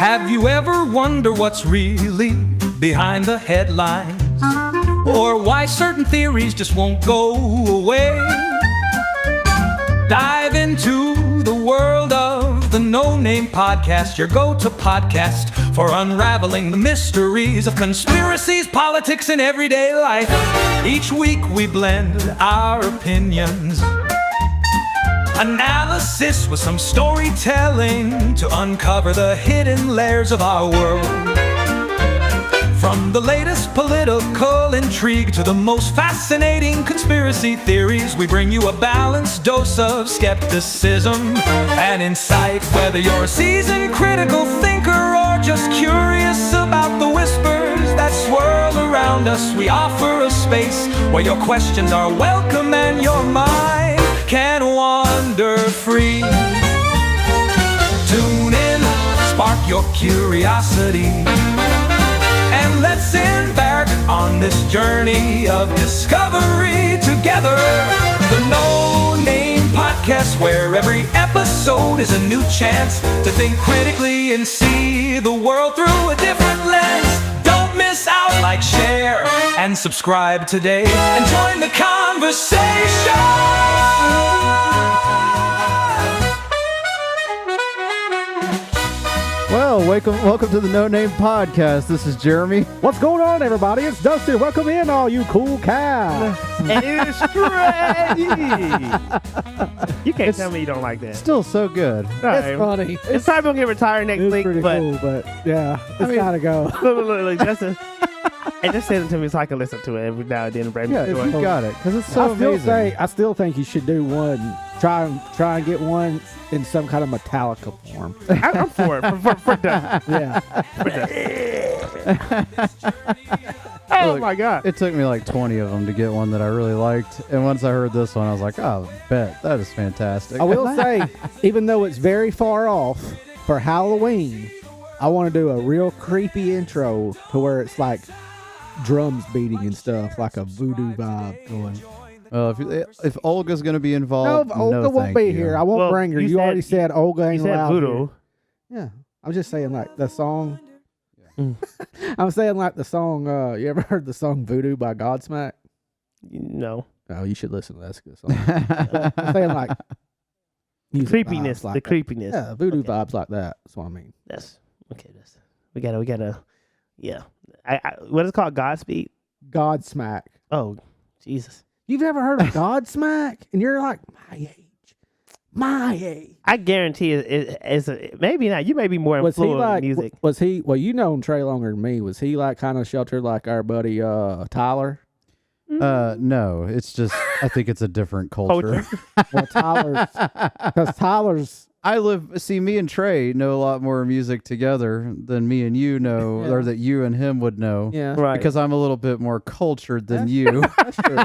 Have you ever wondered what's really behind the headlines? Or why certain theories just won't go away? Dive into the world of the No Name Podcast, your go-to podcast for unraveling the mysteries of conspiracies, politics, and everyday life. Each week we blend our opinions, analysis with some storytelling to uncover the hidden layers of our world. From the latest political intrigue to the most fascinating conspiracy theories, we bring you a balanced dose of skepticism and insight. Whether you're a seasoned critical thinker or just curious about the whispers that swirl around us, we offer a space where your questions are welcome and your mind can wander free. Tune in, spark your curiosity, and let's embark on this journey of discovery together. The No Name Podcast, where every episode is a new chance to think critically and see the world through a different lens. Don't miss out, like, share, and subscribe today, and join the conversation. Well, welcome to the No Name Podcast. This is Jeremy. What's going on, everybody? It's Dusty. Welcome in, all you cool cats. It's Trey. You can't tell me you don't like that. Still so good. It's funny. It's probably gonna get retired next It's week, pretty but cool, but yeah, it's gotta go. look, and just send it to me so I can listen to it every now and then and bring Yeah, me if to you it. got it, because it's so amazing. I still think you should do one. Try and get one in some kind of Metallica form. I'm for it. For done. Yeah. Oh Look, my God. It took me like 20 of them to get one that I really liked, and once I heard this one, I was like, oh, bet that is fantastic. I will say, even though it's very far off for Halloween, I want to do a real creepy intro to where it's like drums beating and stuff, like a voodoo vibe going. Well, if Olga's going to be involved, No, Olga won't be here. I won't bring her. You already said Olga ain't allowed. You said voodoo. Yeah, I'm just saying, like, the song. I'm saying, like, the song. You ever heard the song "Voodoo" by Godsmack? No. Oh, you should listen to that. That's a good song. I'm saying, like, Creepiness. like The that. creepiness. Yeah, voodoo Okay. vibes like that. That's what I mean. That's okay. We gotta. Yeah. What is it called? Godspeed. Godsmack. Oh, Jesus. You've ever heard of Godsmack? And you're like, my age. I guarantee it's maybe not. You may be more Was he influenced like? in music. Was he? Well, you know Trey longer than me. Was he like kind of sheltered like our buddy Tyler? No, it's just, I think it's a different culture. Well, Tyler's. Me and Trey know a lot more music together than me and you know, or that you and him would know. Yeah. Right. Because I'm a little bit more cultured than you. That's true.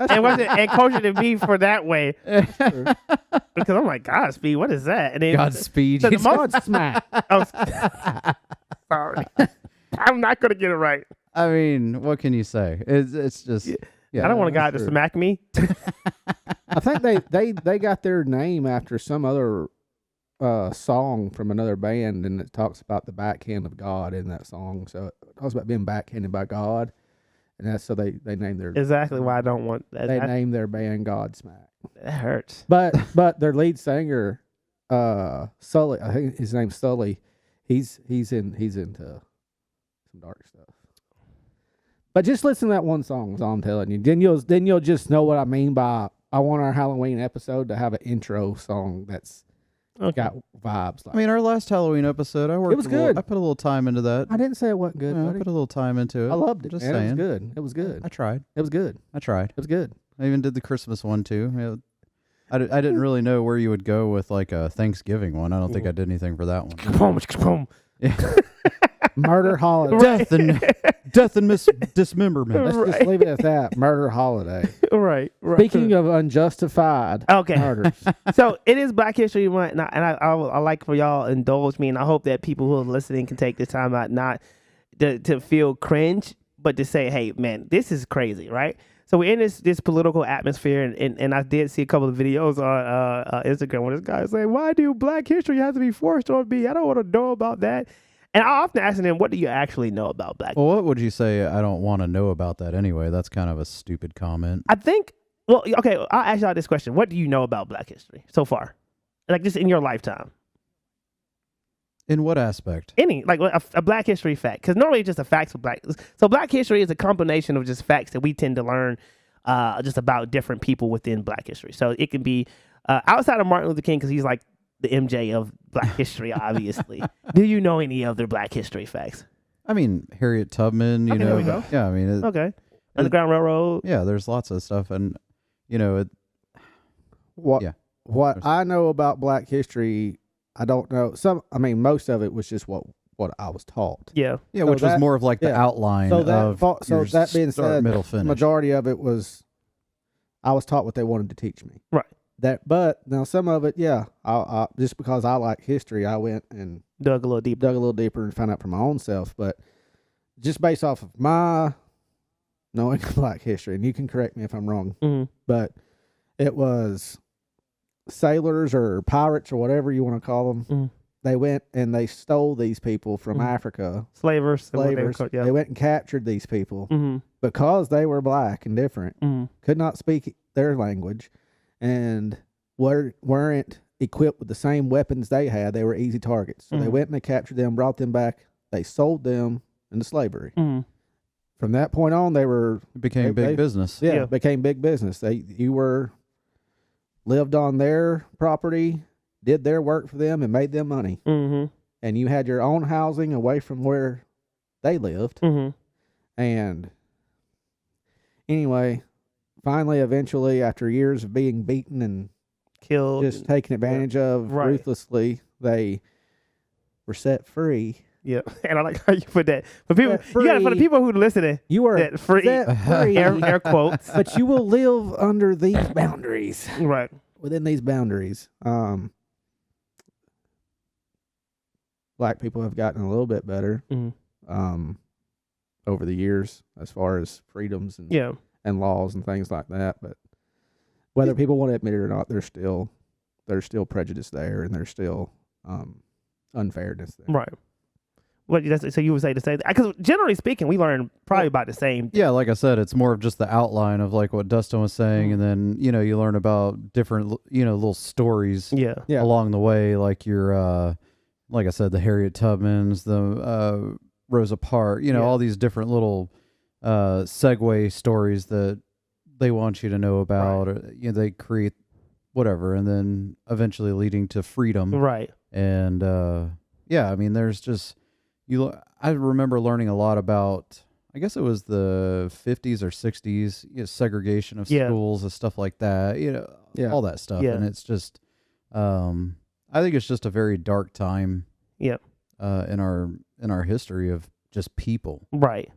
And wasn't and culture to me for that way. Because I'm like, Godspeed, what is that? And then Godspeed. So the Godsmack. oh, sorry. I'm not gonna get it right. I mean, what can you say? It's just. Yeah, I don't want a guy that's to true. smack me. I think they got their name after some other song from another band, and it talks about the backhand of God in that song. So it talks about being backhanded by God, and that's so they named their Exactly why I don't want that. they named their band Godsmack. That hurts. But their lead singer, Sully, I think his name's Sully. He's into some dark stuff. But just listen to that one song, is all I'm telling you. Then you'll just know what I mean by I want our Halloween episode to have an intro song that's got vibes. Like I mean, our last Halloween episode, I worked. It was good. I put a little time into that. I didn't say it wasn't good. Yeah, I buddy. put a little time into it. I loved it. Just Man, saying. it was good. It was good. I tried. It was good. I tried. It was good. I even did the Christmas one too. Yeah. I didn't really know where you would go with like a Thanksgiving one. I don't think I did anything for that one. Kaboom. Murder holiday. Death and dismemberment. Let's just leave it at that. Murder holiday. Right. Speaking of unjustified murders. So it is Black History Month, and I like for y'all to indulge me, and I hope that people who are listening can take this time out not to feel cringe, but to say, hey, man, this is crazy, right? So we're in this political atmosphere, and I did see a couple of videos on Instagram where this guy is saying, why do Black history have to be forced on me? I don't want to know about that. And I often ask them, what do you actually know about black? Well, what would you say? I don't want to know about that anyway. That's kind of a stupid comment. I think, well, okay, I'll ask y'all this question. What do you know about black history so far? Like just in your lifetime? In what aspect? Any, like a black history fact. Because normally it's just a facts of black. So black history is a combination of just facts that we tend to learn just about different people within black history. So it can be outside of Martin Luther King, because he's like the MJ of black history, obviously. Do you know any other black history facts? I mean, Harriet Tubman, you Okay, know. there we go. Yeah, I mean, Okay. Underground Railroad. yeah, there's lots of stuff. And, you know, What Yeah. what I know about black history, I don't know. Most of it was just what I was taught. Yeah. yeah, So which was that- more of like the yeah. outline So that of your that being start, said, middle, finish. majority of it was I was taught what they wanted to teach me. Right. But now some of it, yeah, I just because I like history, I went and Dug a little deeper. dug a little deeper and found out for my own self. But just based off of my knowing black history, and you can correct me if I'm wrong, Mm-hmm. but it was sailors or pirates or whatever you want to call them. Mhm. They went and they stole these people from Mhm. Africa. Slavers. what they were Slavers. called, yeah. They went and captured these people Mm-hmm. because they were black and different, Mm-hmm. could not speak their language, and weren't equipped with the same weapons they had. They were easy targets. So they Mhm. went and they captured them, brought them back. They sold them into slavery. Mm-hmm. From that point on, they were It became they- big business. Yeah. became big business. You were lived on their property, did their work for them, and made them money. Mm-hmm. And you had your own housing away from where they lived. Mm-hmm. And anyway, finally, eventually, after years of being beaten and Killed. just taken advantage of Right. ruthlessly, they were set free. Yeah. And I like how you put that. For people, Set you got for the free. people who listening, You were that free, set free, air quotes. but you will live under these boundaries. Right. Within these boundaries, black people have gotten a little bit better Mm-hmm. over the years as far as freedoms and Yeah. and laws and things like that. But whether people want to admit it or not, there's still prejudice there, and there's still unfairness there. Right. So you would say the same thing? Because generally speaking, we learn probably about the same. Yeah, like I said, it's more of just the outline of like what Dustin was saying, Mhm. and then you learn about different little stories Yeah. Yeah. along the way, like your like I said, the Harriet Tubmans, the Rosa Parks, Yeah. all these different little segue stories that they want you to know about, or they create whatever, and then eventually leading to freedom. Right. And yeah, I mean, there's just I remember learning a lot about, I guess it was the 50s or 60s, segregation of Yeah. schools and stuff like that, Yeah. all that stuff. Yeah. And it's just, I think it's just a very dark time. Yeah. In our history of just people, Right.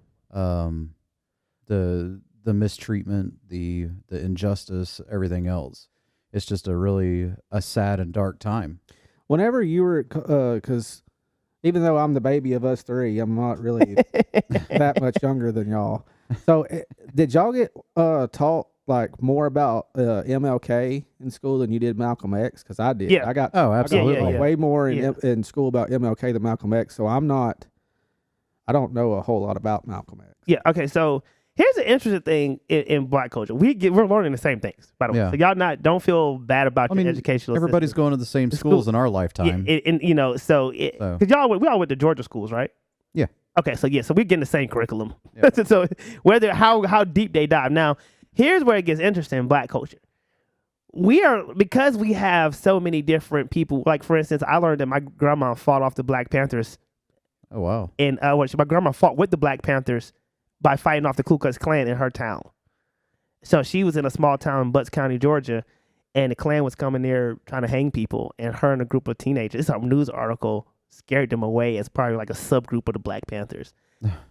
the mistreatment, the injustice, everything else. It's just a sad and dark time. Whenever you were, because even though I'm the baby of us three, I'm not really that much younger than y'all. So did y'all get taught like more about MLK in school than you did Malcolm X? Because I did. Yeah. I got Oh, absolutely. I got way more Yeah. in school about MLK than Malcolm X. So I don't know a whole lot about Malcolm X. Yeah. Okay. So here's an interesting thing in Black culture. We're learning the same things, by the way. Yeah. So y'all don't feel bad about I your mean, educational everybody's system. going to the same The schools school- in our lifetime. Yeah, and So. because we all went to Georgia schools, right? Yeah. Okay, so we're getting the same curriculum. Yeah. So whether how deep they dive. Now, here's where it gets interesting in Black culture. Because we have so many different people. Like for instance, I learned that my grandma fought off the Black Panthers, Oh, wow. and my grandma fought with the Black Panthers by fighting off the Ku Klux Klan in her town. So she was in a small town in Butts County, Georgia, and the Klan was coming there trying to hang people, and her and a group of teenagers. It's a news article scared them away as probably like a subgroup of the Black Panthers.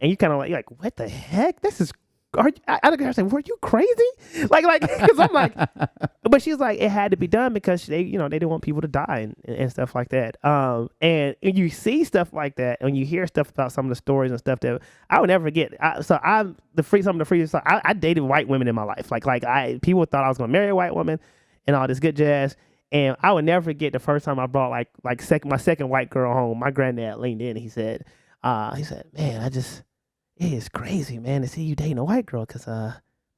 And you kind of like, what the heck? This is. I look at her and say, were you crazy? Like, because I'm like, but she's like, it had to be done because they didn't want people to die and stuff like that. And you see stuff like that, and you hear stuff about some of the stories and stuff that I would never forget. Some of the freest. I dated white women in my life. People thought I was going to marry a white woman and all this good jazz. And I would never forget the first time I brought my second white girl home. My granddad leaned in and he said, he said, man, it is crazy, man, to see you dating a white girl, because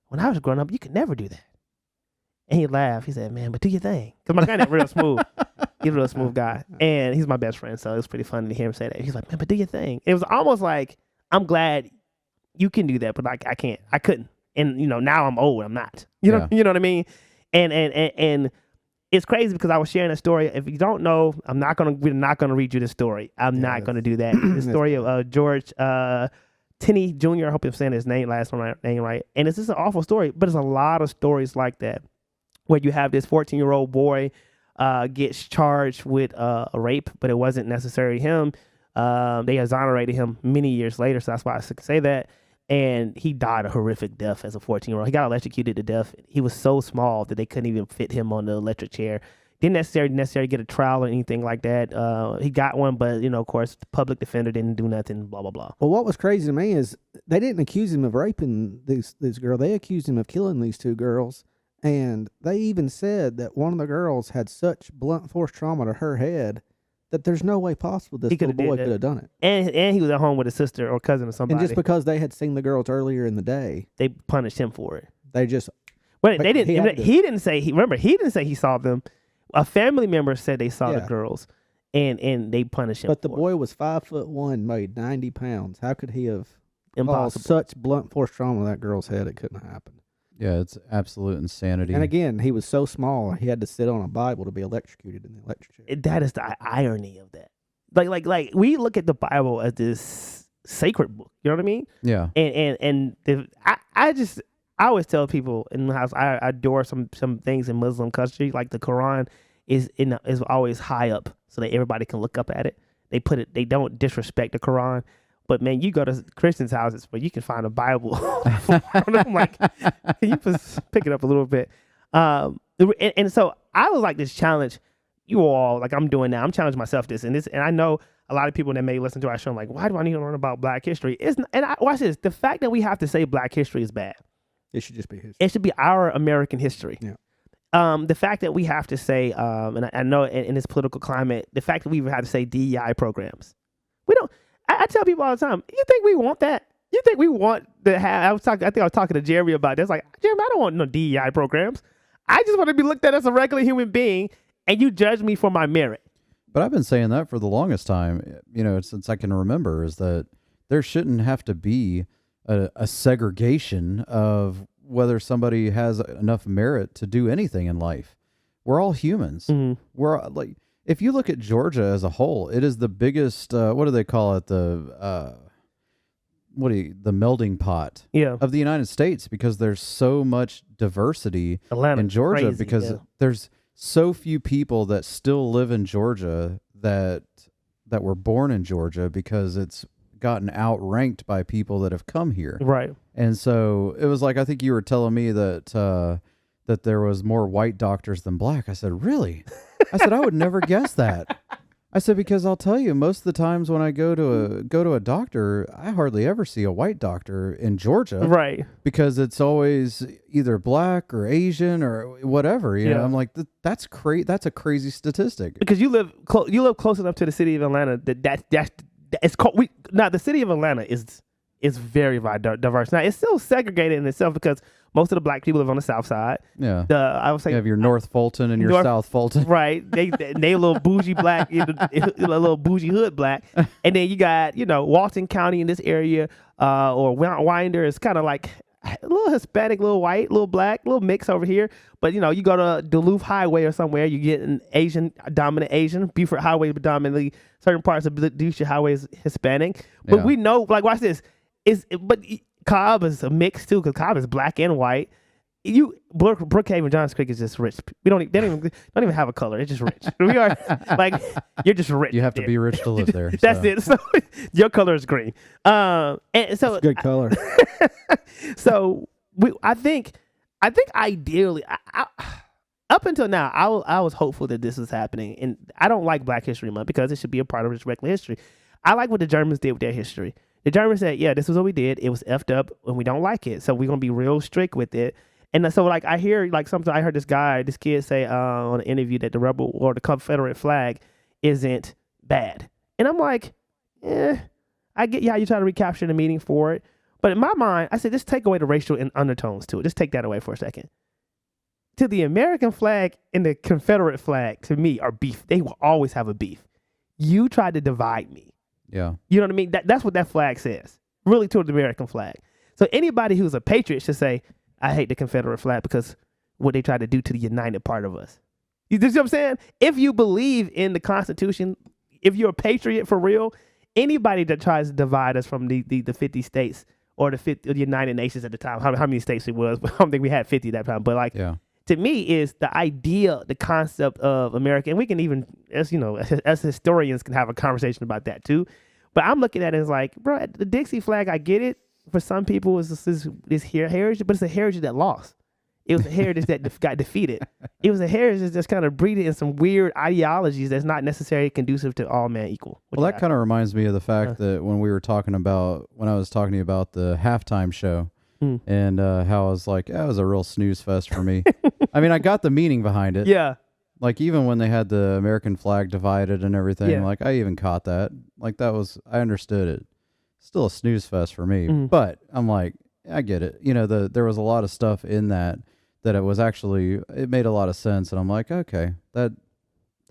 when I was growing up, you could never do that. And he laughed. He said, man, but do your thing. Because my granddad real smooth. He's a real smooth guy. And he's my best friend, so it was pretty funny to hear him say that. He's like, man, but do your thing. It was almost like, I'm glad you can do that, but like I can't. I couldn't. And, now I'm old. I'm not. You know what I mean? And it's crazy because I was sharing a story. If you don't know, we're not gonna read you the story. I'm not gonna do that. The story of George Tenney Jr. I hope I'm saying his name right. And it's just an awful story, but there's a lot of stories like that where you have this 14-year-old boy gets charged with a rape, but it wasn't necessarily him. They exonerated him many years later, so that's why I say that. And he died a horrific death as a 14-year-old. He got electrocuted to death. He was so small that they couldn't even fit him on the electric chair. Didn't necessarily get a trial or anything like that. He got one, but, of course, the public defender didn't do nothing, blah, blah, blah. Well, what was crazy to me is they didn't accuse him of raping this girl. They accused him of killing these two girls. And they even said that one of the girls had such blunt force trauma to her head that there's no way possible this little boy could have done it. And he was at home with his sister or cousin or somebody. And just because they had seen the girls earlier in the day, they punished him for it. They just... Wait, they didn't. He didn't say he saw them. A family member said they saw the girls, and they punished him. But the boy was 5'1", weighed 90 pounds. How could he have caused such blunt force trauma to that girl's head? It couldn't have happened. Yeah, it's absolute insanity. And again, he was so small, he had to sit on a Bible to be electrocuted in the electric chair. That is the irony of that. Like we look at the Bible as this sacred book. You know what I mean? Yeah. I always tell people in the house, I adore some things in Muslim country, like the Quran is always high up so that everybody can look up at it. They don't disrespect the Quran. But man, you go to Christians' houses where you can find a Bible. I'm like, can you just pick it up a little bit? And so I was like, this challenge, you all, like I'm doing now. I'm challenging myself and I know a lot of people that may listen to our show, I'm like, why do I need to learn about Black history? Watch this. The fact that we have to say Black history is bad. It should just be history. It should be our American history. Yeah. The fact that we have to say, and I know in this political climate, the fact that we have to say DEI programs, we don't. I tell people all the time, you think we want that? You think we want to have? I think I was talking to Jeremy about this. Like, Jeremy, I don't want no DEI programs. I just want to be looked at as a regular human being, and you judge me for my merit. But I've been saying that for the longest time. Since I can remember, is that there shouldn't have to be a segregation of whether somebody has enough merit to do anything in life. We're all humans. Mm-hmm. We're like. If you look at Georgia as a whole, it is the biggest, what do they call it? The melding pot of the United States, because there's so much diversity in Georgia, because there's so few people that still live in Georgia that were born in Georgia, because it's gotten outranked by people that have come here. Right. And so it was like, I think you were telling me that there was more white doctors than black. I said, really? I said, I would never guess that. I said, because I'll tell you, most of the times when I go to a doctor, I hardly ever see a white doctor in Georgia. Right. Because it's always either black or Asian or whatever. You know, I'm like, that's a crazy statistic. Because you live close enough to the city of Atlanta the city of Atlanta is very diverse. Now, it's still segregated in itself because most of the black people live on the south side. Yeah. I would say you have your North Fulton and your South Fulton. Right. They a little bougie black, a little bougie hood black. And then you got, Walton County in this area, or Winder is kind of like a little Hispanic, little white, little black, little mix over here. But, you go to Duluth Highway or somewhere, you get an dominant Asian. Beaufort Highway is predominantly, certain parts of Duluth Highway is Hispanic. But we know, like, watch this. But Cobb is a mix too, because Cobb is black and white. Brookhaven, Johns Creek is just rich. They don't even have a color. It's just rich. We are like, you're just rich. You have to be rich to live there. That's it. So your color is green. And so it's a good color. So I think ideally, up until now, I was hopeful that this was happening, and I don't like Black History Month because it should be a part of just regular history. I like what the Germans did with their history. The Germans said, yeah, this is what we did. It was effed up and we don't like it. So we're going to be real strict with it. And so like I hear like something, I heard this kid say on an interview that the rebel or the Confederate flag isn't bad. And I'm like, I get how you try to recapture the meaning for it. But in my mind, I said, just take away the racial undertones to it. Just take that away for a second. To the American flag and the Confederate flag, to me, are beef. They will always have a beef. You tried to divide me. Yeah. You know what I mean? That's what that flag says, really, to the American flag. So anybody who's a patriot should say, I hate the Confederate flag because what they tried to do to the united part of us. You see what I'm saying? If you believe in the Constitution, if you're a patriot for real, anybody that tries to divide us from the 50 states or the United Nations at the time, how many states it was, I don't think we had 50 at that time, but like, Yeah. to me, is the idea, the concept of America, and we can even, as you know, as historians, can have a conversation about that too. But I'm looking at it as like, bro, the Dixie flag, I get it. For some people, it's this heritage, but it's a heritage that lost. It was a heritage that got defeated. It was a heritage that's kind of breeding in some weird ideologies that's not necessarily conducive to all men equal. Well, that kind of reminds me of the fact that when I was talking to you about the halftime show, and how I was like, that was a real snooze fest for me. I mean, I got the meaning behind it. Yeah. Like, even when they had the American flag divided and everything, Yeah. like, I even caught that. Like, I understood it. Still a snooze fest for me. Mm-hmm. But I'm like, I get it. You know, there was a lot of stuff in that it was actually, it made a lot of sense. And I'm like, okay, that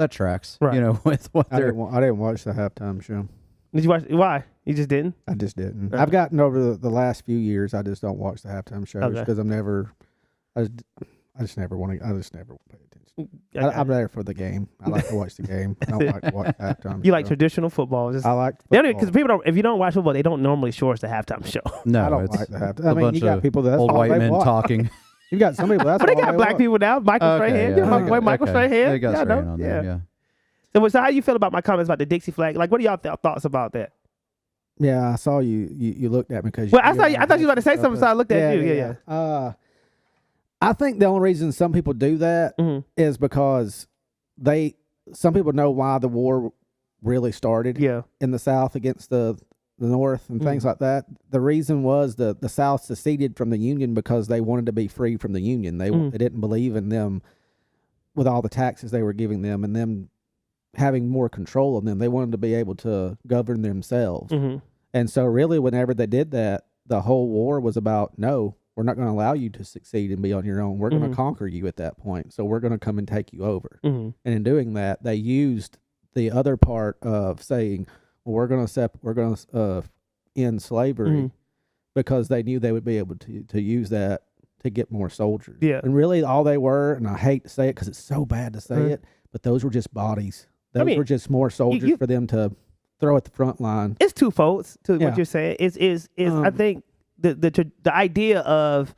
tracks, Right. you know, with what I they're. didn't watch the halftime show. Did you watch? Why? You just didn't? I just didn't. Okay. I've gotten over the last few years. I just don't watch the halftime shows Okay. because I just never want to. I just never pay attention. Okay. I'm there for the game. I like to watch the game. I don't like to watch the halftime. You like show. traditional football? Just, I like because people don't. If you don't watch football, they don't normally show us the halftime show. No, I don't it's like the halftime. a I mean, bunch you got of people that's old all white they men watch. talking. You got some people that's But they all got black watch. people now. Michael Okay, Strahan. yeah, You know my boy okay, Michael okay. Strahan. They got Yeah, I know. Strahan on there, yeah. So how you feel about my comments about the Dixie flag? Like, what are y'all thoughts about that? Yeah, I saw you looked at me because. Well, I thought you were about to say something, so I looked at you. Yeah. I think the only reason some people do that is because some people know why the war really started Yeah. in the South against the North and things like that. The reason was the South seceded from the Union because they wanted to be free from the Union. They didn't believe in them with all the taxes they were giving them and them having more control of them. They wanted to be able to govern themselves. And so really whenever they did that, the whole war was about, no, we're not going to allow you to succeed and be on your own. We're going to conquer you at that point. So we're going to come and take you over. And in doing that, they used the other part of saying, well, we're going to end slavery because they knew they would be able to use that to get more soldiers. Yeah. And really all they were, and I hate to say it because it's so bad to say it, but those were just bodies. Those were just more soldiers for them to throw at the front line. It's twofold to what you're saying. Is I think the idea of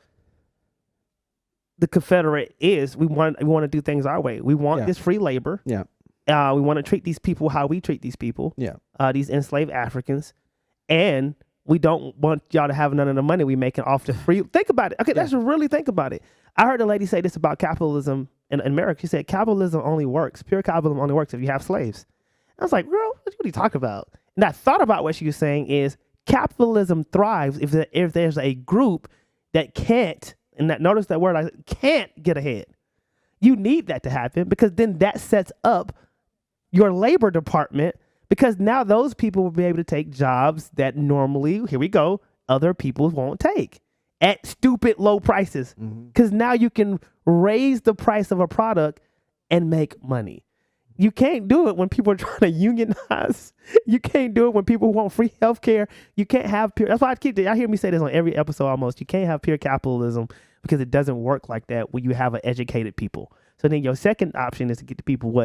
the Confederate is we want to do things our way. We want this free labor. Yeah. We want to treat these people how we treat these people. Yeah. These enslaved Africans, and we don't want y'all to have none of the money we making off the free. Think about it. Okay, let's really think about it. I heard a lady say this about capitalism in America. She said capitalism only works. Pure capitalism only works if you have slaves. I was like, girl, what are you talking about? And I thought about what she was saying is capitalism thrives if there's a group that can't, and that notice that word, I can't get ahead. You need that to happen because then that sets up your labor department because now those people will be able to take jobs that normally, here we go, other people won't take at stupid low prices. Because now you can raise the price of a product and make money. You can't do it when people are trying to unionize. You can't do it when people want free health care. You can't have pure. That's why y'all hear me say this on every episode almost. You can't have pure capitalism because it doesn't work like that when you have an educated people. So then your second option is to get the people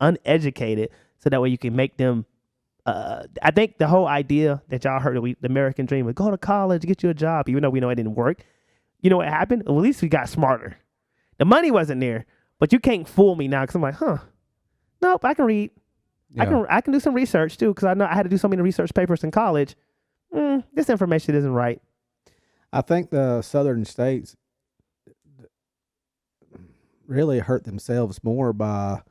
uneducated, so that way you can make them. I think the whole idea that y'all heard, the American dream, was go to college, get you a job, even though we know it didn't work. You know what happened? Well, at least we got smarter. The money wasn't there, but you can't fool me now because I'm like, nope, I can read. Yeah. I can do some research too because I know I had to do so many research papers in college. This information isn't right. I think the southern states really hurt themselves more by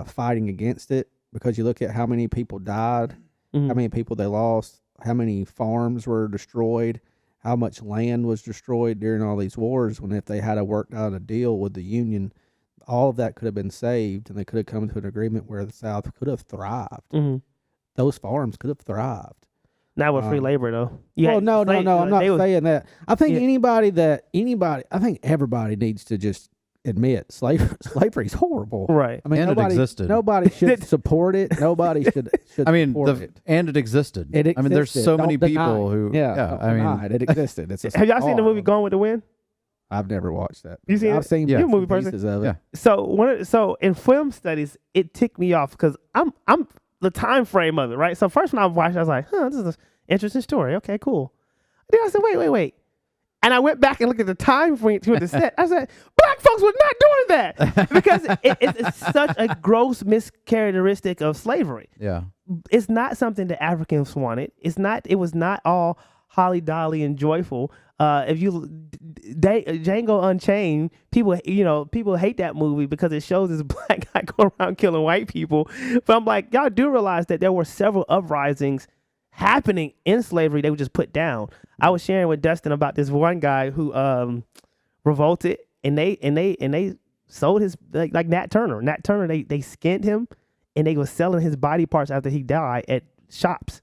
fighting against it because you look at how many people died, how many people they lost, how many farms were destroyed, how much land was destroyed during all these wars, when if they had worked out a deal with the Union, all of that could have been saved and they could have come to an agreement where the South could have thrived. Those farms could have thrived. Not with free labor though. Well, no. I'm not saying that. I think I think everybody needs to just admit slavery is horrible. Right. I mean, And it existed. Nobody should support it. Nobody should. I mean, support it. and it existed. It I mean, there's existed. so Don't many deny people it. who. Don't I mean, deny it. It existed. It's Have y'all seen the movie Gone with the Wind? I've never watched that. You seen I've it? seen Yeah. You a movie bits and person? pieces of it. Yeah. So in film studies, it ticked me off because I'm the time frame of it, right? So first when I watched, I was like, this is an interesting story. Okay, cool. Then I said, wait. And I went back and looked at the time frame to the set. I said, black folks were not doing that because it's such a gross mischaracteristic of slavery. Yeah. It's not something that Africans wanted. It was not all holly dolly and joyful. If you Django Unchained, people hate that movie because it shows this black guy go around killing white people. But I'm like, y'all do realize that there were several uprisings happening in slavery. They were just put down. I was sharing with Dustin about this one guy who revolted, and they sold his like Nat Turner. Nat Turner, they skinned him, and they were selling his body parts after he died at shops.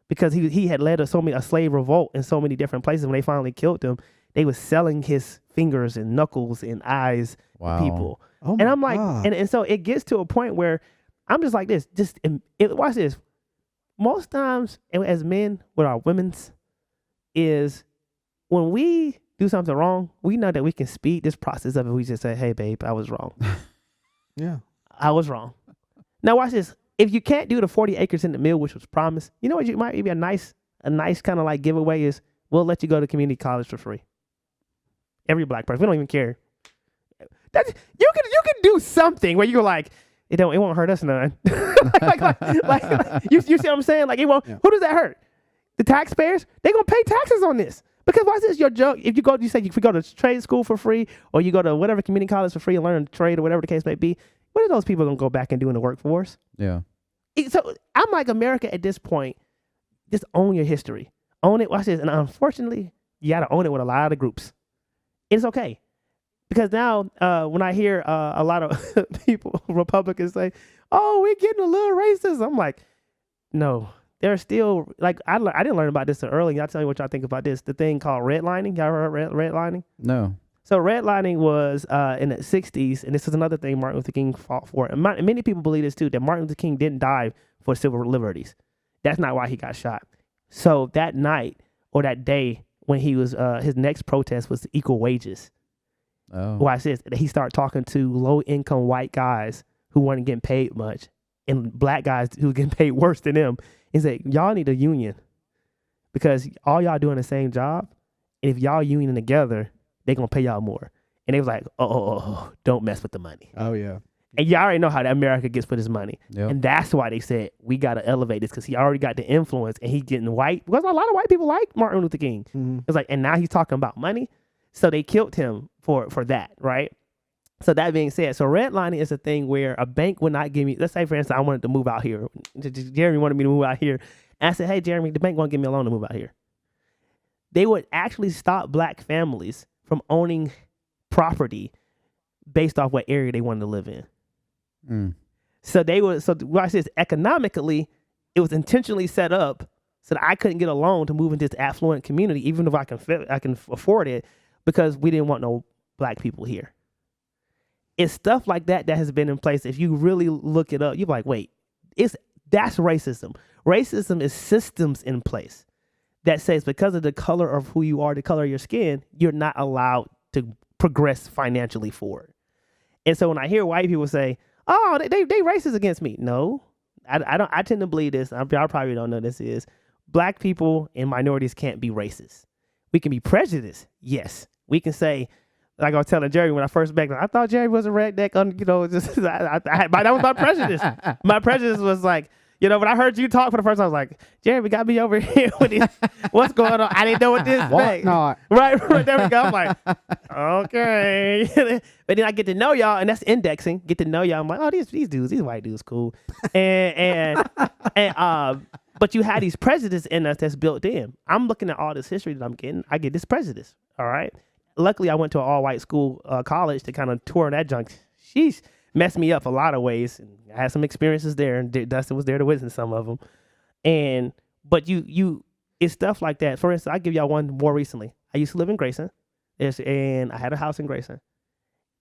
Because he had led a slave revolt in so many different places. When they finally killed him, they were selling his fingers and knuckles and eyes to people. Oh and I'm like, God. and so it gets to a point where I'm just like this. Watch this. Most times, as men with our women's, is when we do something wrong, we know that we can speed this process of it. We just say, "Hey, babe, I was wrong. Yeah, I was wrong." Now watch this. If you can't do the 40 acres in the mill, which was promised, you know what? You might be a nice kind of like giveaway is we'll let you go to community college for free. Every black person, we don't even care. You can do something where you're like, it won't hurt us none. You see what I'm saying? Like it won't. Yeah. Who does that hurt? The taxpayers. They're gonna pay taxes on this because watch this. Your joke. If you go to trade school for free, or you go to whatever community college for free and learn a trade or whatever the case may be. What are those people going to go back and do in the workforce? Yeah. So I'm like, America at this point, just own your history. Own it. Watch this. And unfortunately, you got to own it with a lot of groups. It's okay. Because now when I hear a lot of people, Republicans say, oh, we're getting a little racist. I'm like, no. There's still, like, I didn't learn about this early. I'll tell you what y'all think about this. The thing called redlining. Y'all ever heard redlining? No. So redlining was in the 60s, and this is another thing Martin Luther King fought for. And many people believe this too, that Martin Luther King didn't die for civil liberties. That's not why he got shot. So that night or that day when he was, his next protest was equal wages. Oh. Watch this. He started talking to low-income white guys who weren't getting paid much and black guys who were getting paid worse than them. He said, y'all need a union because all y'all doing the same job. And if y'all unioning together, they gonna pay y'all more. And they was like, oh, don't mess with the money. Oh yeah. And y'all already know how that America gets with his money. Yep. And that's why they said we gotta elevate this because he already got the influence and he getting white because a lot of white people like Martin Luther King. Mm-hmm. It's like, and now he's talking about money. So they killed him for that, right? So that being said, so redlining is a thing where a bank would not give me, let's say for instance, I wanted to move out here. Jeremy wanted me to move out here. And I said, hey, Jeremy, the bank won't give me a loan to move out here. They would actually stop black families from owning property based off what area they wanted to live in. Mm. So watch this, economically, it was intentionally set up so that I couldn't get a loan to move into this affluent community, even if I can afford it, because we didn't want no black people here. It's stuff like that has been in place. If you really look it up, you're like, wait, that's racism. Racism is systems in place that says because of the color of who you are, the color of your skin, you're not allowed to progress financially forward. And so when I hear white people say, oh, they racist against me. No, I tend to believe this. Y'all probably don't know this is. Black people and minorities can't be racist. We can be prejudiced. Yes. We can say, like I was telling Jerry when I first met him, I thought Jerry was a redneck. That was my prejudice. My prejudice was like, when I heard you talk for the first time, I was like, Jeremy got me over here with this. What's going on? I didn't know what this meant. Not. Right, there we go. I'm like, okay. But then I get to know y'all, and that's indexing. Get to know y'all. I'm like, oh, these white dudes, cool. And but you had these prejudices in us that's built in. I'm looking at all this history that I'm getting. I get this prejudice. All right. Luckily, I went to an all-white school, college to kind of tour that junk. Sheesh. Messed me up a lot of ways. And I had some experiences there, and Dustin was there to witness some of them. And but it's stuff like that. For instance, I'll give y'all one more recently. I used to live in Grayson, and I had a house in Grayson.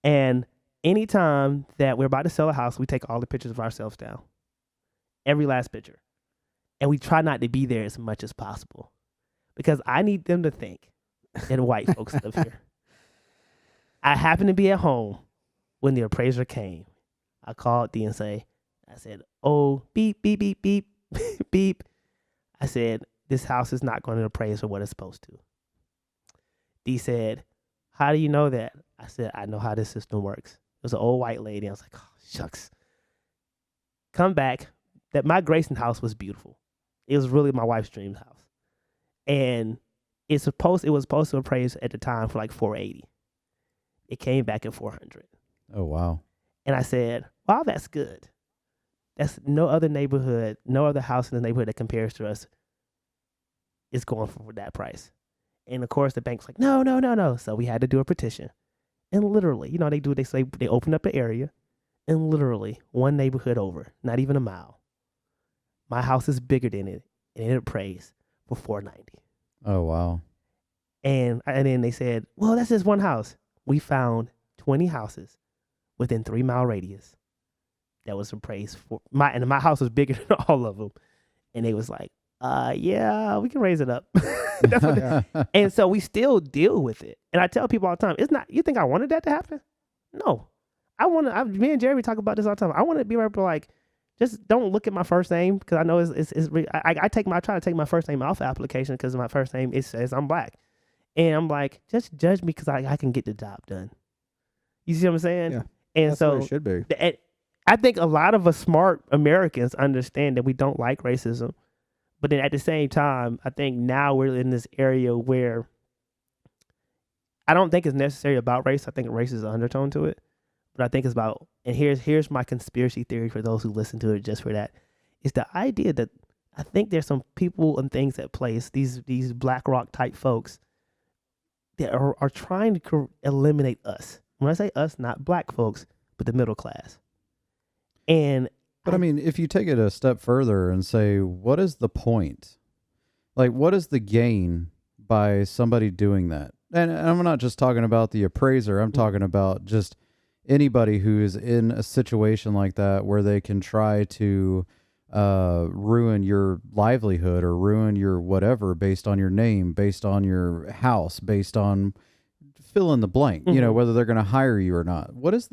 And anytime that we're about to sell a house, we take all the pictures of ourselves down. Every last picture. And we try not to be there as much as possible. Because I need them to think that white folks live here. I happened to be at home when the appraiser came. I called D and I said, oh, beep, beep, beep, beep, beep. I said, this house is not going to appraise for what it's supposed to. D said, how do you know that? I said, I know how this system works. It was an old white lady. I was like, oh, shucks. Come back. That my Grayson house was beautiful. It was really my wife's dream house. And it was supposed to appraise at the time for like $480. It came back at $400. Oh, wow. And I said, wow, that's good. That's no other neighborhood, no other house in the neighborhood that compares to us is going for that price. And of course, the bank's like, no. So we had to do a petition. And literally, they say they open up an area, and literally one neighborhood over, not even a mile. My house is bigger than it, and it appraised for $490. Oh, wow. And then they said, well, that's just one house. We found 20 houses within 3-mile radius that was appraised for and my house was bigger than all of them. And they was like, yeah, we can raise it up. That's what and so we still deal with it. And I tell people all the time, it's not, you think I wanted that to happen? No. Me and Jerry talk about this all the time. I want to be able to like, just don't look at my first name, because I know I try to take my first name off the application because my first name, it says I'm black. And I'm like, just judge me because I can get the job done. You see what I'm saying? Yeah. And That's so what it should be. I think a lot of us smart Americans understand that we don't like racism. But then at the same time, I think now we're in this area where I don't think it's necessarily about race. I think race is an undertone to it. But I think it's about, and here's my conspiracy theory for those who listen to it just for that. It's the idea that I think there's some people and things at place, these BlackRock type folks that are trying to eliminate us. When I say us, not black folks, but the middle class. But I mean, if you take it a step further and say, what is the point? Like, what is the gain by somebody doing that? And I'm not just talking about the appraiser. I'm talking about just anybody who is in a situation like that where they can try to ruin your livelihood or ruin your whatever based on your name, based on your house, based on fill in the blank, whether they're going to hire you or not. What is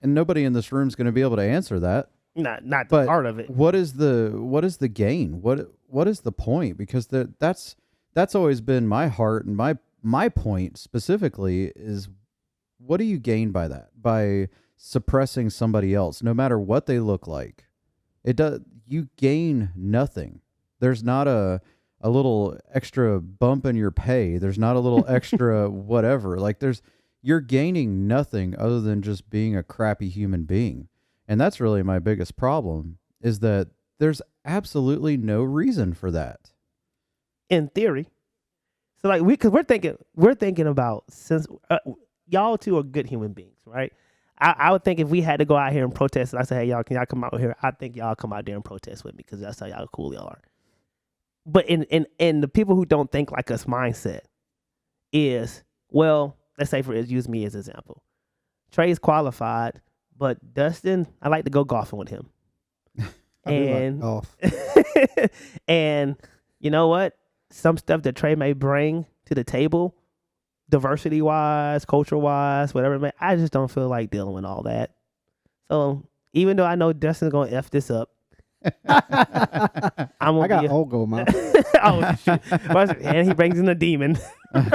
and nobody in this room is going to be able to answer that. Not the part of it. What is the gain? What is the point? Because that's always been my heart, and my point specifically is, what do you gain by that? By suppressing somebody else, no matter what they look like. You gain nothing. There's not a little extra bump in your pay. There's not a little extra whatever. Like you're gaining nothing other than just being a crappy human being. And that's really my biggest problem, is that there's absolutely no reason for that. In theory. So like because we're thinking about, since y'all two are good human beings, right? I would think if we had to go out here and protest, and I say, hey, y'all, can y'all come out here? I think y'all come out there and protest with me, because that's how y'all cool y'all are. But in the people who don't think like us mindset is, well, let's say use me as an example. Trey's qualified, but Dustin, I like to go golfing with him. And golf. and you know what? Some stuff that Trey may bring to the table, diversity-wise, culture-wise, whatever, I just don't feel like dealing with all that. So even though I know Dustin's going to F this up, I got Olgo, man. Oh, shoot. And he brings in a demon. Oh,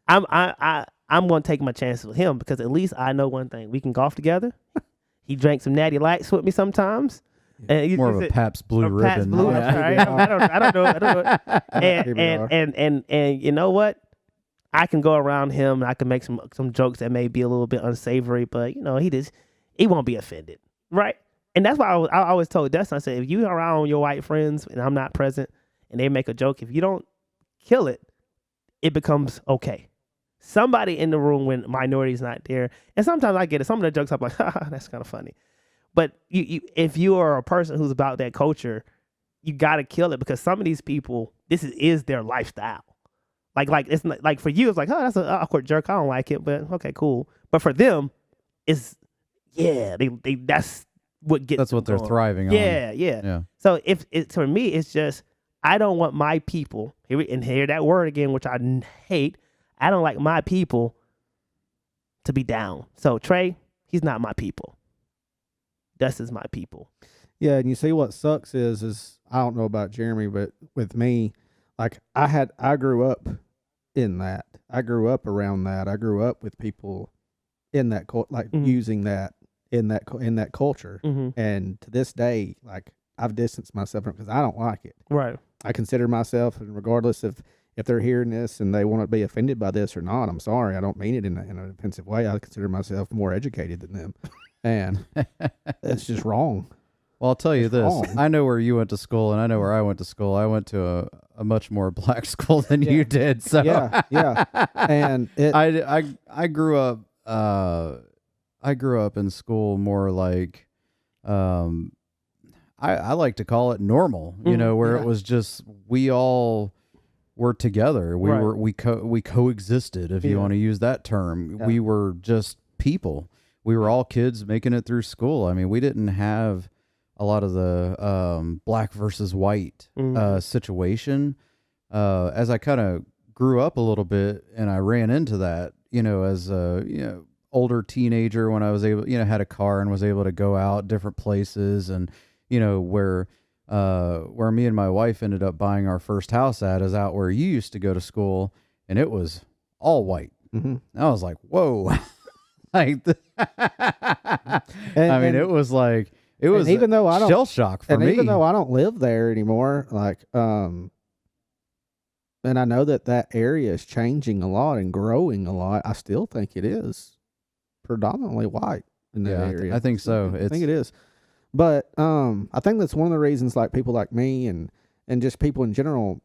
God. I'm going to take my chances with him, because at least I know one thing. We can golf together. He drank some Natty Lights with me sometimes. And more of a Pabst Blue Ribbon. Pabst Blue, right? I don't know. And you know what? I can go around him and I can make some jokes that may be a little bit unsavory, but he won't be offended, right? And that's why I always told Dustin, I said, if you are around your white friends and I'm not present and they make a joke, if you don't kill it, it becomes okay. Somebody in the room when minority's not there, and sometimes I get it. Some of the jokes I'm like, that's kind of funny. But if you are a person who's about that culture, you got to kill it because some of these people, this is their lifestyle. Like it's not, like for you, it's like, oh, that's an awkward jerk. I don't like it, but okay, cool. But for them, it's they that's what gets. That's what they're going. thriving on. Yeah. So if it's for me, it's just I don't want my people hear that word again, which I hate. I don't like my people to be down. So Trey, he's not my people. Dustin's my people. Yeah, and you see what sucks is I don't know about Jeremy, but with me, like I grew up in that. I grew up around that. I grew up with people in that using that in that culture. Mm-hmm. And to this day, like I've distanced myself from it because I don't like it. Right. I consider myself, and regardless of if they're hearing this and they want to be offended by this or not, I'm sorry. I don't mean it in an offensive way. I consider myself more educated than them. And it's just wrong. Well, I'll tell you this. wrong. I know where you went to school, and I know where I went to school. I went to a much more black school than you did. So Yeah. And I grew up. I grew up in school more like, I like to call it normal. You know, where it was just we all were together. We coexisted, if you want to use that term. Yeah. We were just people. We were all kids making it through school. I mean, we didn't have a lot of the black versus white situation. As I kind of grew up a little bit and I ran into that, as a older teenager, when I was able, had a car and was able to go out different places, and where me and my wife ended up buying our first house at is out where you used to go to school, and it was all white. Mm-hmm. I was like, whoa. Like, it was like, it was even though I don't shell shock for me. Even though I don't live there anymore, like, and I know that area is changing a lot and growing a lot, I still think it is predominantly white in that area. I think so. I think it is. But I think that's one of the reasons, like, people like me and just people in general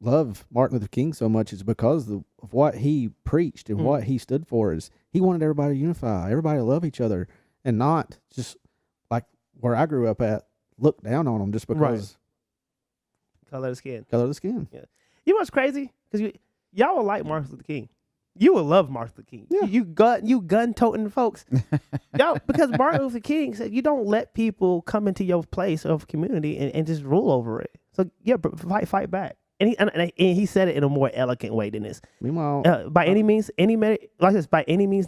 love Martin Luther King so much, is because of what he preached and what he stood for. Is he wanted everybody to unify, everybody to love each other, and not just like where I grew up at, look down on them just because color of skin. Yeah. You know what's crazy? Because y'all will like Martin Luther King. You will love Martin Luther King. Yeah. You gun toting folks. Y'all, because Martin Luther King said you don't let people come into your place of community and just rule over it. So yeah, fight back. And he said it in a more elegant way than this. Meanwhile, by any means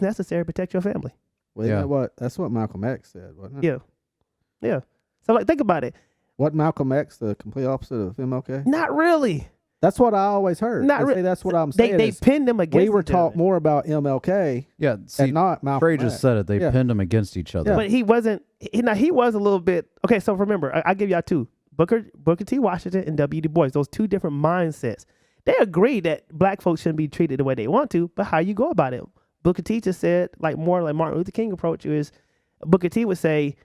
necessary, protect your family. Well, that's what Malcolm X said, wasn't it? Yeah. So like, think about it. What Malcolm X, the complete opposite of MLK? Not really. That's what I always heard. Not really. That's what I'm saying. They pinned them against. We were each taught other. more about MLK, see, and not Malcolm Trey X. just said it. They pinned them against each other. But he wasn't. He was a little bit. Okay, so remember, I give y'all two. Booker T. Washington and W. Du Bois. Those two different mindsets. They agree that black folks shouldn't be treated the way they want to, but how you go about it? Booker T. just said, like more like Martin Luther King approach is, Booker T. would say,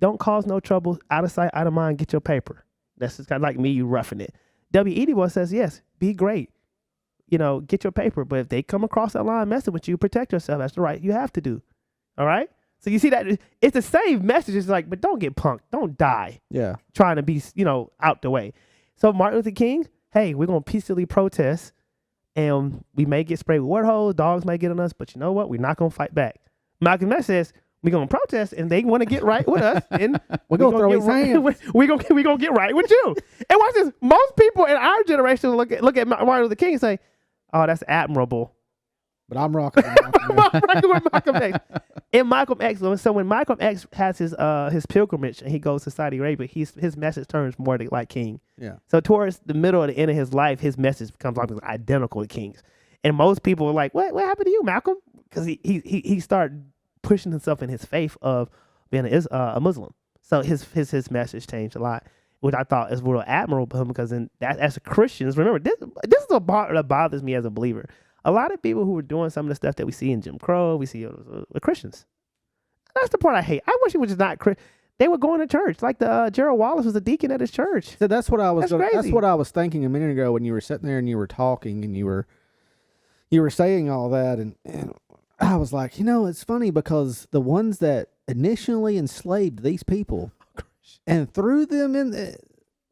"Don't cause no trouble, out of sight, out of mind. Get your paper." That's just kind of like me, you roughing it. W. E. Du Bois says, "Yes, be great. Get your paper, but if they come across that line messing with you, protect yourself. That's the right you have to do." All right. So you see that it's the same message. It's like, but don't get punked. Don't die. Yeah. Trying to be, out the way. So Martin Luther King, hey, we're going to peacefully protest, and we may get sprayed with water hose. Dogs may get on us, but you know what? We're not going to fight back. Malcolm X says, we're going to protest, and they want to get right with us, and we're going to throw his hands. We're going to get right with you. And watch this. Most people in our generation look at Martin Luther King and say, oh, that's admirable. But I'm rocking with Malcolm X. And Malcolm X, so when Malcolm X has his pilgrimage and he goes to Saudi Arabia, his message turns more like King. Yeah. So towards the middle or the end of his life, his message becomes identical to King's. And most people are like, what happened to you, Malcolm? Because he started pushing himself in his faith of being a Muslim. So his message changed a lot, which I thought is real admirable because as Christians, remember, this is a part that bothers me as a believer. A lot of people who are doing some of the stuff that we see in Jim Crow, we see Christians. That's the part I hate. I wish it was just not Christian. They were going to church. Like Gerald Wallace was a deacon at his church. So that's what I was. That's that's what I was thinking a minute ago when you were sitting there and you were talking and you were saying all that, and I was like, it's funny because the ones that initially enslaved these people and threw them in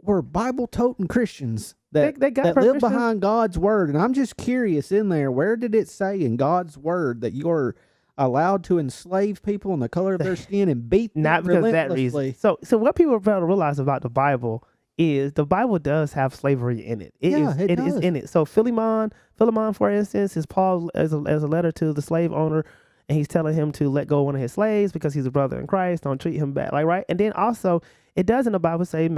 were Bible-toting Christians that They got that live permission. behind God's word. And I'm just curious in there, where did it say in God's word that you're allowed to enslave people on the color of their skin and beat them Not because of that relentlessly? reason. So what people fail to realize about the Bible is the Bible does have slavery in it. It is does. in it. So Philemon, for instance, is Paul as a letter to the slave owner, and he's telling him to let go of one of his slaves because he's a brother in Christ. Don't treat him bad, like right. And then also it does in the Bible say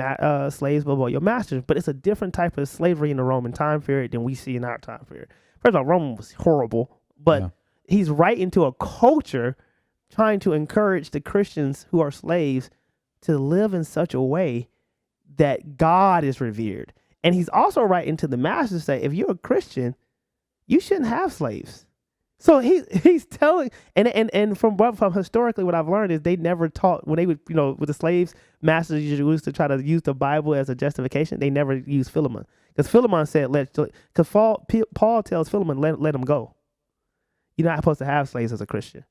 slaves will obey your masters, but it's a different type of slavery in the Roman time period than we see in our time period. First of all, Rome was horrible, but he's writing to a culture trying to encourage the Christians who are slaves to live in such a way that God is revered. And he's also writing to the masters to say, if you're a Christian, you shouldn't have slaves. So he's telling, and from historically what I've learned is they never taught, when they would, with the slaves, masters used to try to use the Bible as a justification, they never used Philemon. Because Philemon said, because Paul tells Philemon, let him go. You're not supposed to have slaves as a Christian.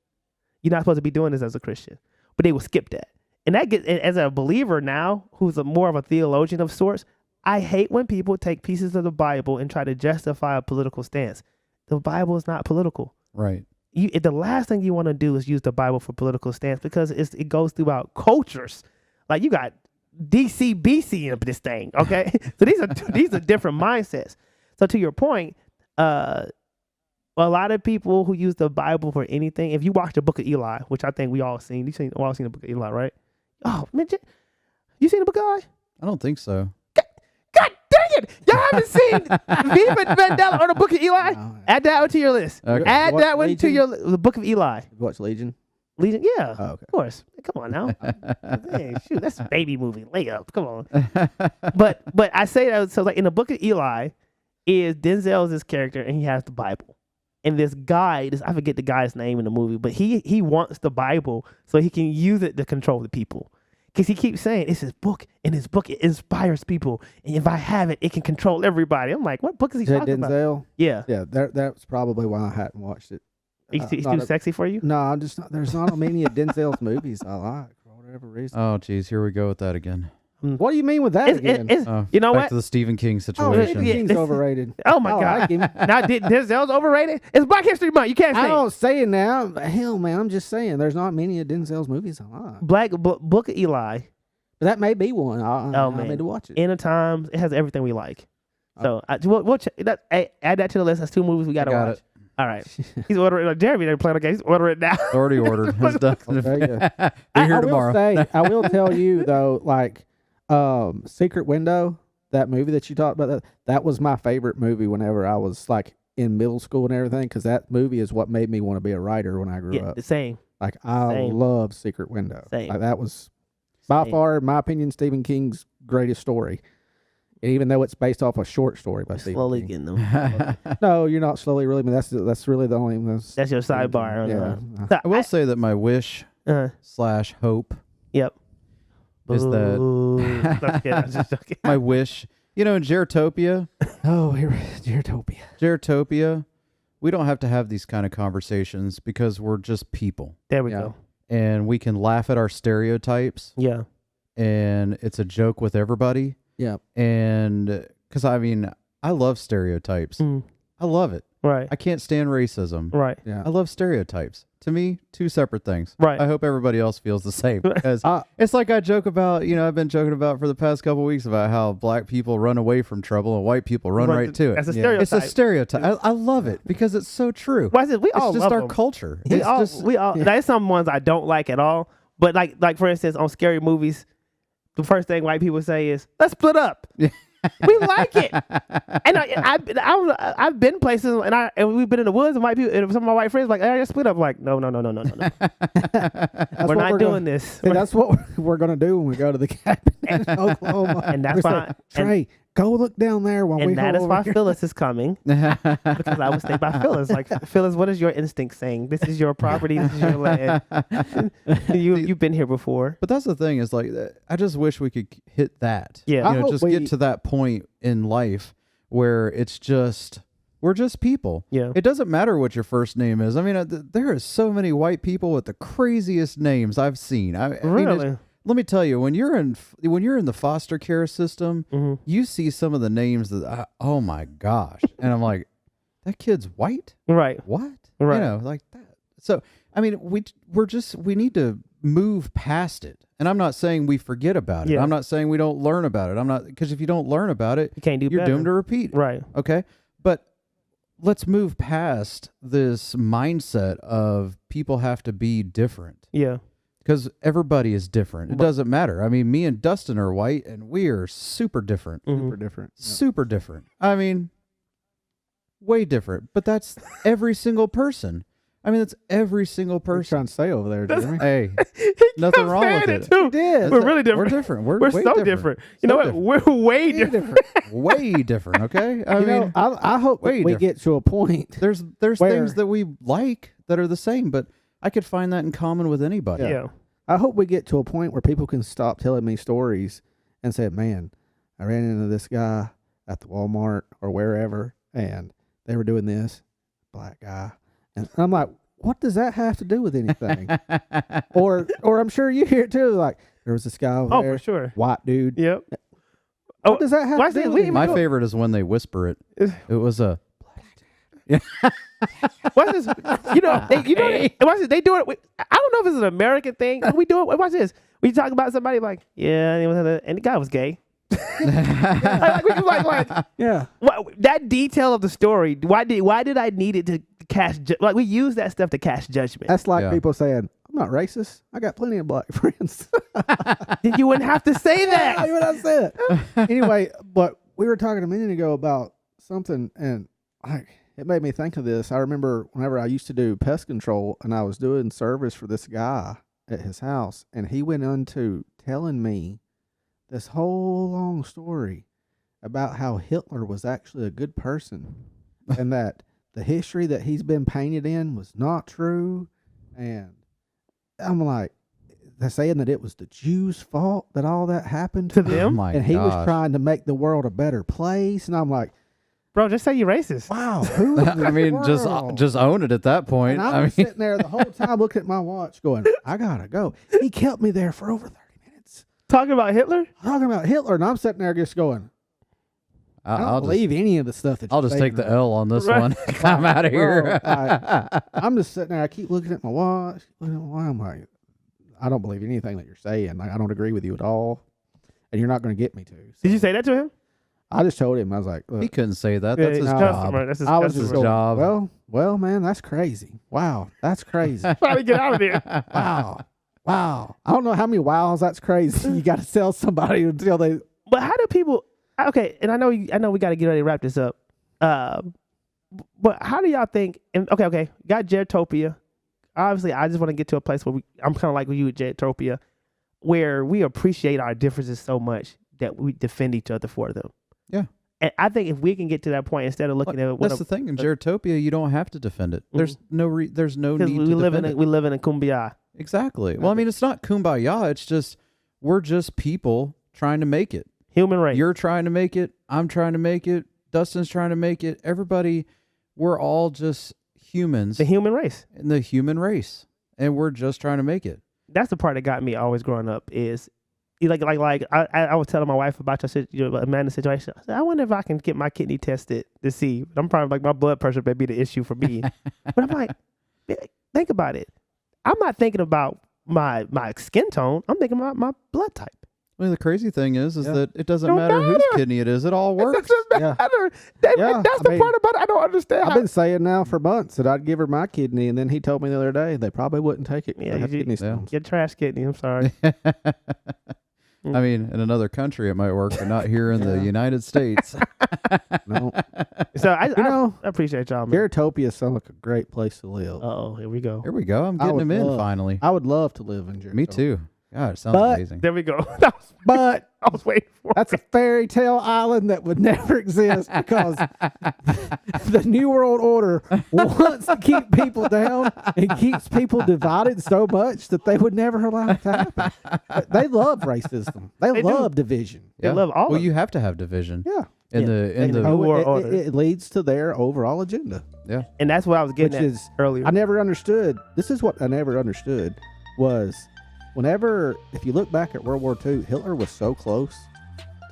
You're not supposed to be doing this as a Christian. But they would skip that. And that gets, as a believer now, who's more of a theologian of sorts, I hate when people take pieces of the Bible and try to justify a political stance. The Bible is not political. Right. The last thing you want to do is use the Bible for political stance, because it goes throughout cultures. Like you got DC, BC in this thing. Okay, so these are different mindsets. So to your point, a lot of people who use the Bible for anything. If you watch the Book of Eli, which I think we all seen, we all seen the Book of Eli, right? Oh man, you seen the Book of Eli? I don't think so. God dang it! Y'all haven't seen Viva Mandela or the Book of Eli? No. Add that one to your list. Okay. Add What, that one to Legion? the Book of Eli. Watch Legion. Legion, yeah, Oh, okay. of course. Come on now. Dang, shoot, that's a baby movie. Layup. Come on. But I say that, so like in the Book of Eli, is Denzel's this character and he has the Bible. And this guy, I forget the guy's name in the movie, but he wants the Bible so he can use it to control the people. Because he keeps saying, it's his book, and his book, it inspires people. And if I have it, it can control everybody. I'm like, what book is he talking about? Denzel? Yeah. Yeah, that's probably why I hadn't watched it. He's Not too sexy for you? No, I'm just not. There's not many of Denzel's movies I like for whatever reason. Oh, geez, here we go with that again. What do you mean with that again? You know back what? to the Stephen King Oh, situation. yeah. King's overrated. Oh my I God. like him. Now, Denzel's overrated? It's Black History Month. You can't say I it. don't say it now. Hell, man, I'm just saying there's not many of Denzel's movies I like. Book of Eli. But that may be one. I Man. need to watch it. End of Times. It has everything we like. So we'll add that to the list. That's 2 movies we got to Got watch. it. All right. He's ordering. Jeremy didn't play the game. He's ordering it now. Already ordered. It's done. There you go. Be here tomorrow. I will tell you though, like Secret Window, that movie that you talked about, that was my favorite movie whenever I was like in middle school and everything, because that movie is what made me want to be a writer when I grew Yeah, up. the same. Like I Same. love Secret Window. Same. Like, that was by Same. far, in my opinion, Stephen King's greatest story. And even though it's based off a short story by Stephen Slowly King. getting them. No, you're not slowly really, but that's really the only. That's your sidebar. Yeah. So I will say that my wish / hope Yep. is that Boo. I'm kidding. I'm just joking. my wish, in Geritopia, Oh, here, Geritopia, we don't have to have these kind of conversations because we're just people There we Yeah. go. and we can laugh at our stereotypes Yeah. and it's a joke with everybody. Yeah. And because I love stereotypes. Mm. I love it. Right. I can't stand racism. Right. Yeah. I love stereotypes. To me, 2 separate things. Right. I hope everybody else feels the same because Uh, it's like I joke about, I've been joking about for the past couple weeks about how black people run away from trouble and white people run right to it. That's a Yeah. stereotype. It's a stereotype. I love it because it's so true. Why is it? We all It's just love our them. culture. We It's all, just, There's some ones I don't like at all. But like for instance, on scary movies, the first thing white people say is, "Let's split up." We like it, and I've been places and we've been in the woods and white people and some of my white friends like, "Hey, let's split up." I'm like, no, we're what not we're doing gonna- this. See, that's what we're going to do when we go to the cabin in Oklahoma. And that's We say, why- Trey, go look down there while we And that go is over why here. Phyllis is coming, because I was thinking about Phyllis. Like, Phyllis, what is your instinct saying? This is your property. This is your land. You've been here before. but that's the thing is like, I just wish we could hit that. Yeah. I hope Just we- get to that point in life where we're just people. Yeah. It doesn't matter what your first name is. There is so many white people with the craziest names I've seen. Really? let me tell you, when you're in the foster care system, Mm-hmm. you see some of the names that oh my gosh, and I'm like, that kid's white. Right. What? Right. You know, like that. So I mean, we need to move past it. And I'm not saying we forget about it. Yeah. I'm not saying we don't learn about it. I'm not, because if you don't learn about it, You can't do you're better. doomed to repeat. Right. Okay. But let's move past this mindset of people have to be different, Yeah. because everybody is different. It doesn't matter. I mean, me and Dustin are white and we are super different. Mm-hmm. Super different. Yeah. Super different. I mean, way different. But that's every single person. I mean, that's every single What are you person. trying to say over there, Jeremy? Hey, nothing wrong with it. Too. did. We're really different. We're different. We're We're way so different. You So know what? different. We're way different. Way different. Okay. I You know, mean, I hope way we different. get to a point. there's where- things that we like that are the same, but I could find that in common with anybody. Yeah. I hope we get to a point where people can stop telling me stories and say, "Man, I ran into this guy at the Walmart or wherever, and they were doing this, black guy," and I'm like, "What does that have to do with anything?" or I'm sure you hear it too. Like, there was this guy over Oh, there, for sure. white dude. Yep. What does that have watch to this. do We with even My go- favorite is when they whisper it. It was a Watch this. You know, watch this. They do it. I don't know if it's an American thing. We do it. Watch this. We talk about somebody like, yeah, and the guy was gay. like, Yeah, that detail of the story. Why did I need it to cast? Like we use that stuff to cast judgment. that's like Yeah. people saying, "I'm not racist. I got plenty of black friends." Then you wouldn't have to say Yeah, that. you what I said. Anyway, but we were talking a minute ago about something, and like it made me think of this. I remember whenever I used to do pest control, and I was doing service for this guy at his house, and he went into telling me this whole long story about how Hitler was actually a good person, and that the history that he's been painted in was not true. And I'm like, they're saying that it was the Jews' fault that all that happened To to them? Oh my and he was gosh. trying to make the world a better place. And I'm like, Bro, just say you're racist. wow, who in the I mean, world? just own it at that point. And I I mean, was sitting there the whole time looking at my watch going, I gotta go. He kept me there for over 30 minutes Talking about Hitler? talking about Hitler, and I'm sitting there just going, I don't I'll believe any of the stuff that I'll you're just take the saying. L on this Right. one. I'm out of here. Bro, I'm just sitting there. I keep looking at my watch. I'm like, I don't believe anything that you're saying. Like, I don't agree with you at all, and you're not going to get me to. So Did you say that to him? I just told him. I was like, He look, couldn't say that. That's his no. job. Customer. That's his I was customer. just going, job. well, man, that's crazy. Wow, that's crazy. Trying to get out of there. Wow. I don't know how many wows that's crazy. You got to tell somebody until they. But how do people? Okay, and I know we got to get ready to wrap this up. But how do y'all think? And okay, got Jetopia. Obviously, I just want to get to a place where I'm kind of like with you with Jetopia, where we appreciate our differences so much that we defend each other for them. Yeah. And I think if we can get to that point, instead of looking at what That's the thing. In Geritopia, you don't have to defend it. There's there's no because need we to live defend in it. we live in a kumbaya. Exactly. Well, I mean, it's not kumbaya. It's just we're just people trying to make it. Human race. You're trying to make it. I'm trying to make it. Dustin's trying to make it. Everybody, we're all just humans the human race. in the human race, and we're just trying to make it. That's the part that got me always growing up is like I was telling my wife about Amanda's situation. I said, I wonder if I can get my kidney tested to see. I'm probably like my blood pressure may be the issue for me. But I'm like, think about it. I'm not thinking about my skin tone. I'm thinking about my blood type. I mean, the crazy thing is Yeah. that it doesn't Don't matter whose matter. kidney it is. It all It works. doesn't Yeah. matter. Yeah, That's I the mean, part about it I don't understand. I've been saying now for months that I'd give her my kidney, and then he told me the other day they probably wouldn't take it. Yeah, They have you- kidney yeah. stones. Your trash kidney. I'm sorry. I mean, in another country it might work, but not here in the United States. No, So I know, appreciate y'all, man. Geritopia sounds like a great place to live. Oh, here we go. Here we go. I'm I getting would him in love- finally. I would love to live in Geritopia. Me too. God, it sounds But- amazing. There we go. But I was waiting for it. that's a fairy tale island that would never exist because the New World Order wants to keep people down and keeps people divided so much that they would never allow it to happen. They love racism. They do. love division. They love all Well, of you have to have division Yeah. in Yeah. the in And the New World Oh, Order. it leads to their overall agenda, yeah. And that's what I was which getting at is earlier. I never understood. This is what I never understood was if you look back at World War II, Hitler was so close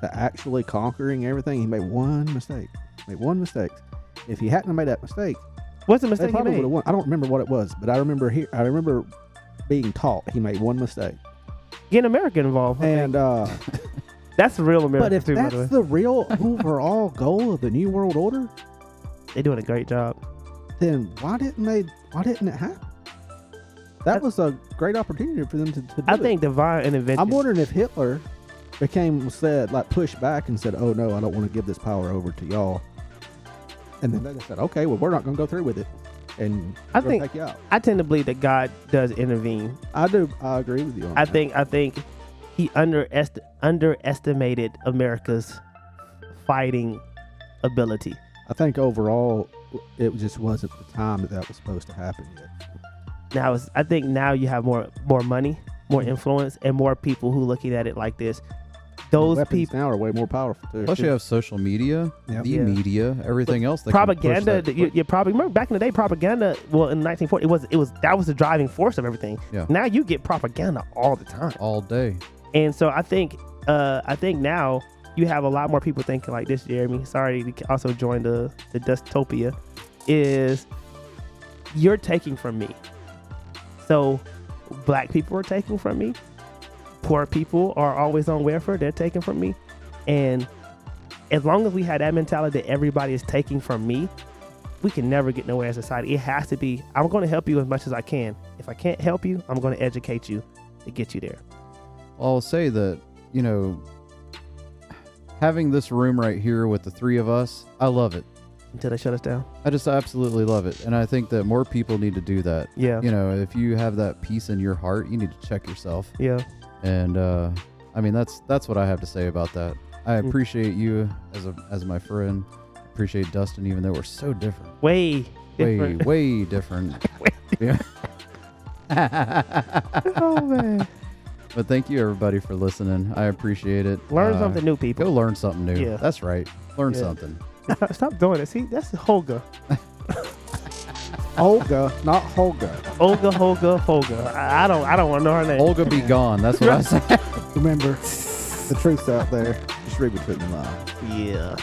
to actually conquering everything. He made one mistake. If he hadn't made that mistake, What's the they mistake he probably would made? have won. I don't remember what it was, but I remember being taught he made one mistake. Getting America involved. And that's the real America but if too, by that's the way. the real overall goal of the New World Order, They're doing a great job. then why didn't it happen? That was a great opportunity for them to do I it. think divine intervention. I'm wondering if Hitler pushed back and said, "Oh no, I don't want to give this power over to y'all." And then they said, "Okay, well, we're not going to go through with it, and I we're gonna think- take you out." I tend to believe that God does intervene. I do. I agree with you on I that. think he underestimated America's fighting ability. I think overall, it just wasn't the time that was supposed to happen yet. I think now you have more money, more influence, and more people who looking at it like this. Those Weapons people, now are way more powerful too. Plus, you have social media, Yep. the Yeah. media, everything else. That can push propaganda. that- You probably remember back in the day, propaganda. Well, in 1940, that was the driving force of everything. Yeah. Now you get propaganda all the time, all day. and so I think now you have a lot more people thinking like this. Jeremy, sorry to also join the dystopia. Is you're taking from me. So black people are taking from me. Poor people are always on welfare. They're taking from me. And as long as we have that mentality that everybody is taking from me, we can never get nowhere as a society. It has to be, I'm going to help you as much as I can. If I can't help you, I'm going to educate you to get you there. I'll say that, having this room right here with the three of us, I love it. Until they shut us down. I just absolutely love it. And I think that more people need to do that. Yeah. If you have that peace in your heart, you need to check yourself. Yeah. And that's what I have to say about that. I appreciate you as my friend. Appreciate Dustin, even though we're so different. Way different. Way different. Yeah. Oh, man. But thank you everybody for listening. I appreciate it. Learn something new, people. Go learn something new. Yeah. That's right. Learn Yeah. something. Stop doing it. See, that's Holga. Olga, not Holga. Holga. I don't want to know her name. Olga be gone. That's what I said. Remember, the truth's out there. Just read between the lines. Yeah.